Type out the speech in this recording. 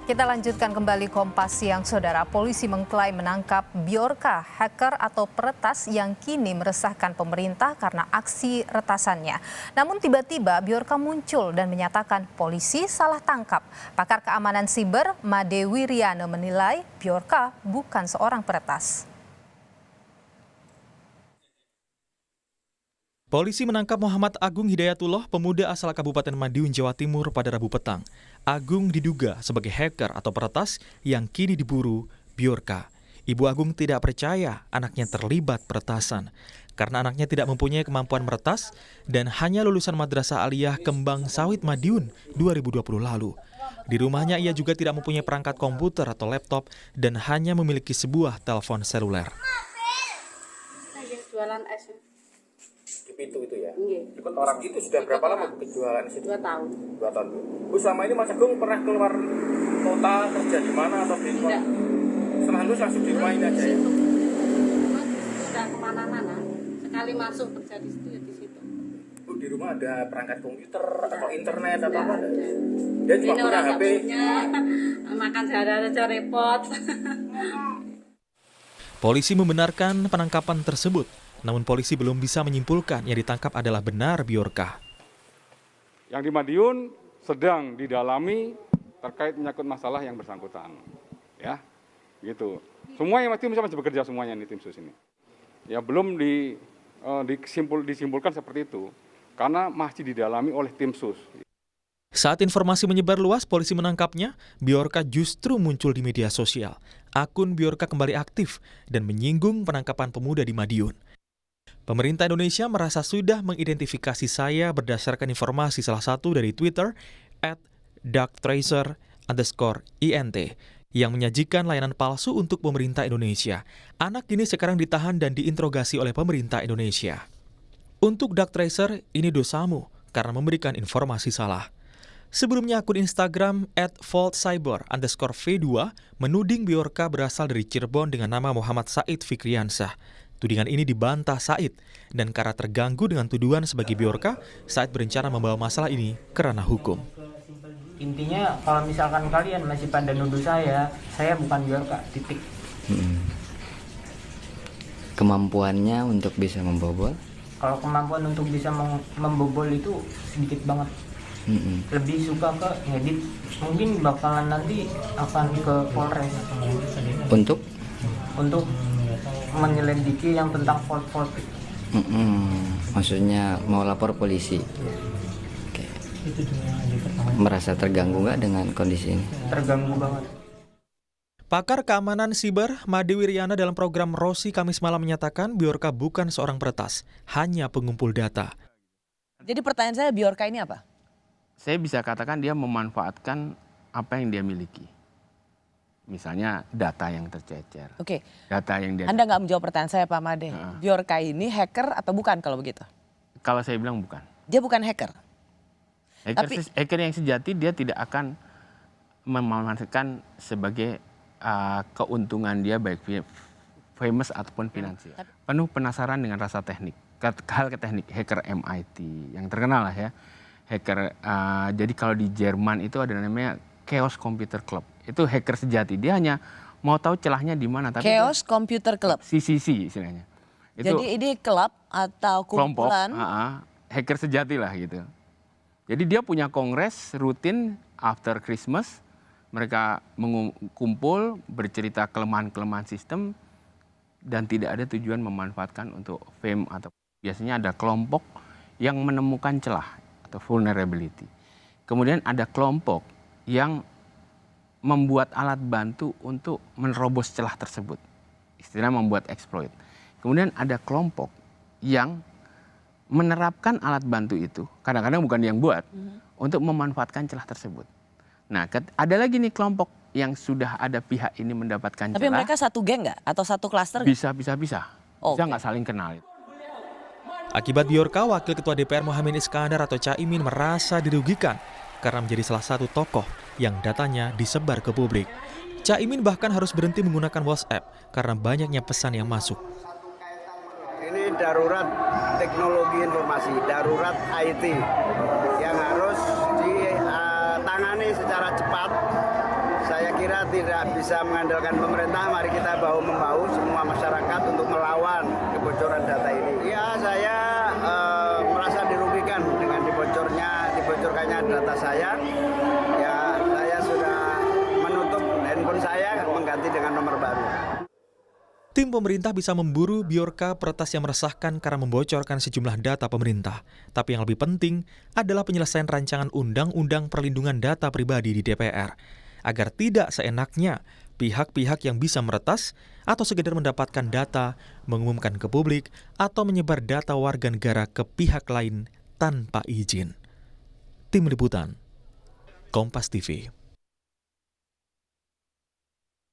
Kita lanjutkan kembali Kompas Siang, Saudara. Polisi mengklaim menangkap Bjorka, hacker atau peretas yang kini meresahkan pemerintah karena aksi retasannya. Namun tiba-tiba Bjorka muncul dan menyatakan polisi salah tangkap. Pakar keamanan siber Made Wiriano menilai Bjorka bukan seorang peretas. Polisi menangkap Muhammad Agung Hidayatullah, pemuda asal Kabupaten Madiun, Jawa Timur pada Rabu petang. Agung diduga sebagai hacker atau peretas yang kini diburu Bjorka. Ibu Agung tidak percaya anaknya terlibat peretasan karena anaknya tidak mempunyai kemampuan meretas dan hanya lulusan Madrasah Aliyah Kembang Sawit Madiun 2020 lalu. Di rumahnya ia juga tidak mempunyai perangkat komputer atau laptop dan hanya memiliki sebuah telepon seluler. Jualan es. Itu ya. Iya. Ikut orang itu sudah berapa lama berjualan sih? 2 tahun. 2 tahun. Bu, sama ini Mas Agung pernah keluar kota kerja di mana atau di Tidak. Setelah lulus langsung di rumah ini aja ya? Sudah kemana-mana. Sekali masuk kerja di situ ya di situ. Bu, di rumah ada perangkat komputer atau internet atau Tidak apa? ada. Dia cuma Ini punya orang HP. makan sehari-hari aja repot. Polisi membenarkan penangkapan tersebut. Namun polisi belum bisa menyimpulkan yang ditangkap adalah benar Bjorka. Yang di Madiun sedang didalami terkait menyangkut masalah yang bersangkutan. Ya, gitu. Semuanya masih bekerja semuanya di tim sus ini. Ya belum disimpulkan seperti itu karena masih didalami oleh tim sus. Saat informasi menyebar luas, polisi menangkapnya, Bjorka justru muncul di media sosial. Akun Bjorka kembali aktif dan menyinggung penangkapan pemuda di Madiun. Pemerintah Indonesia merasa sudah mengidentifikasi saya berdasarkan informasi salah satu dari Twitter @darktracer_int yang menyajikan layanan palsu untuk pemerintah Indonesia. Anak ini sekarang ditahan dan diinterogasi oleh pemerintah Indonesia. Untuk Dark Tracer, ini dosamu karena memberikan informasi salah. Sebelumnya akun Instagram @faultcyber_v2 menuding Bjorka berasal dari Cirebon dengan nama Muhammad Said Fikriansah. Tudingan ini dibantah Said, dan karena terganggu dengan tuduhan sebagai Bjorka, Said berencana membawa masalah ini ke ranah hukum. Intinya kalau misalkan kalian masih pada nuduh saya bukan Bjorka, titik. Kemampuannya untuk bisa membobol? Kalau kemampuan untuk bisa membobol itu sedikit banget. Lebih suka ke ngedit. Mungkin bakalan nanti akan ke Polres. Untuk menyelidiki yang tentang fault. Maksudnya mau lapor polisi. Oke. Merasa terganggu nggak dengan kondisi ini? Terganggu banget. Pakar keamanan siber Made Wiriano dalam program Rosi Kamis malam menyatakan Bjorka bukan seorang peretas, hanya pengumpul data. Jadi pertanyaan saya, Bjorka ini apa? Saya bisa katakan dia memanfaatkan apa yang dia miliki. Misalnya data yang tercecer. Oke. Data yang dia. Anda nggak menjawab pertanyaan saya, Pak Made. Bjorka ini hacker atau bukan kalau begitu? Kalau saya bilang bukan. Dia bukan hacker. Hacker yang sejati dia tidak akan memanfaatkan sebagai keuntungan dia baik famous ataupun finansial. Penuh penasaran dengan rasa teknik. Hal ke teknik hacker MIT yang terkenal lah ya. Hacker. Jadi kalau di Jerman itu ada namanya Chaos Computer Club. Itu hacker sejati. Dia hanya mau tahu celahnya di mana. Chaos Computer Club. CCC istilahnya. Jadi ini klub atau kumpulan. Kelompok, hacker sejati lah gitu. Jadi dia punya kongres rutin after Christmas. Mereka kumpul bercerita kelemahan-kelemahan sistem dan tidak ada tujuan memanfaatkan untuk fame atau biasanya ada kelompok yang menemukan celah atau vulnerability. Kemudian ada kelompok yang membuat alat bantu untuk menerobos celah tersebut. Istilahnya membuat exploit. Kemudian ada kelompok yang menerapkan alat bantu itu, kadang-kadang bukan yang buat, untuk memanfaatkan celah tersebut. Nah, ada lagi nih kelompok yang sudah ada pihak ini mendapatkan celah. Tapi mereka satu geng nggak? Atau satu klaster nggak? Bisa. Bisa nggak saling kenal. Akibat Bjorka, Wakil Ketua DPR Muhaimin Iskandar atau Caimin merasa dirugikan karena menjadi salah satu tokoh yang datanya disebar ke publik. Caimin bahkan harus berhenti menggunakan WhatsApp karena banyaknya pesan yang masuk. Ini darurat teknologi informasi, darurat IT yang harus ditangani secara cepat. Saya tidak bisa mengandalkan pemerintah, mari kita bahu-membahu semua masyarakat untuk melawan kebocoran data ini. Ya, saya merasa dirugikan dengan dibocorkannya data saya. Ya, saya sudah menutup handphone saya, mengganti dengan nomor baru. Tim pemerintah bisa memburu Bjorka peretas yang meresahkan karena membocorkan sejumlah data pemerintah. Tapi yang lebih penting adalah penyelesaian rancangan Undang-Undang Perlindungan Data Pribadi di DPR. Agar tidak seenaknya pihak-pihak yang bisa meretas atau sekedar mendapatkan data, mengumumkan ke publik, atau menyebar data warga negara ke pihak lain tanpa izin. Tim Liputan, Kompas TV.